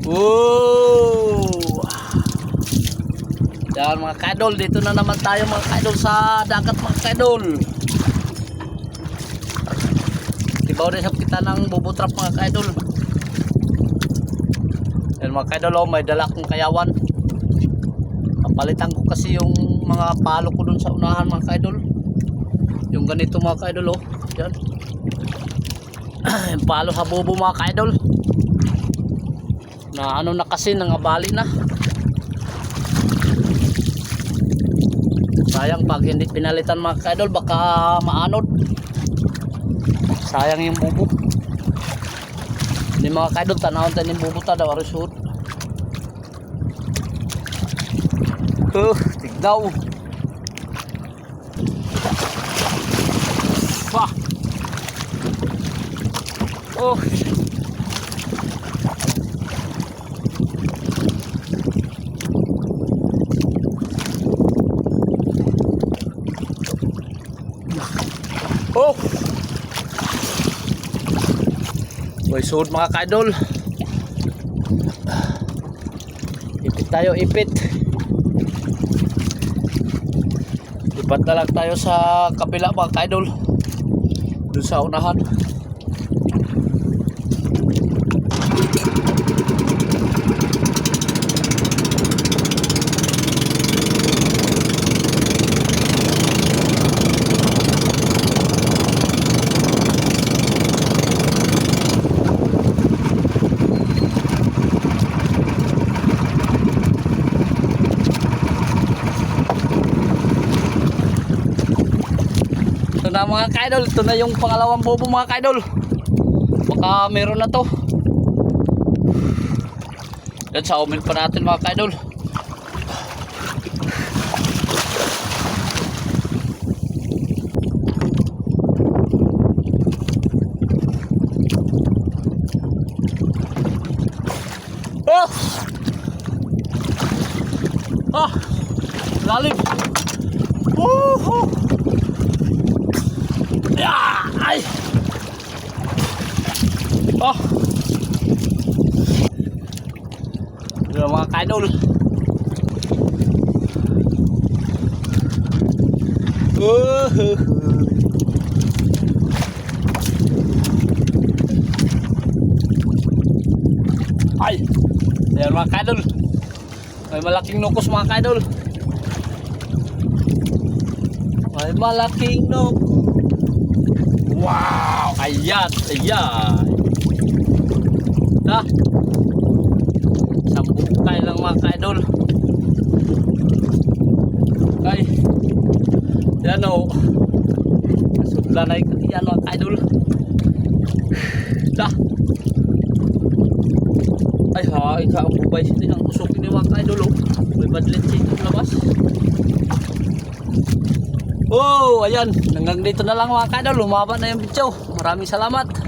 Wow! Yan mga kaidol, dito na naman tayo mga kaidol sa dagat mga kaidol. Tibaw rin kita ng bubutrap mga kaidol. Yan mga kaidol, oh, may dala kong kayawan. Papalitan ko kasi yung mga palo ko dun sa unahan mga kaidol. Yung ganito mga kaidol, oh. Yan. Yung palo sa bubo mga kaidol. Na ano na kasi, nangabali na. Sayang pag hindi pinalitan mga kaidol, baka maanod. Sayang yung bubo. Hindi mga kaidol, tanawin tayo yung bubo ta daw arisod. Tigdaw. Wah. Oh. Oh. Boy, suod mga kaidol. Ipit tayo, ipit. Lipat na lang tayo sa kabila mga kaidol. Doon sa unahan. Ito na mga kaidol, ito na yung pangalawang bobo mga kaidol. Baka meron na to. Yan sa umin pa natin mga kaidol. Oh! Ah! Lalim! Woohoo! Ay! Oh! Ito mga kaidol. Ay! Ayan mga kaidol. May malaking nukos mga kaidol. May malaking nukos. Wow! Ayan! Ayan! Ha? Sambukay lang mga kaidol. Okay. Yan o. Nasudla na yan mga kaidol. Ha? Ay ha! Ika ang bubay sila. Ang usok ni mga kaidol o. May badlet sa itong labas. Oh, ayan, hanggang dito na lang mga kaidol, lumaba na yung video. Maraming salamat.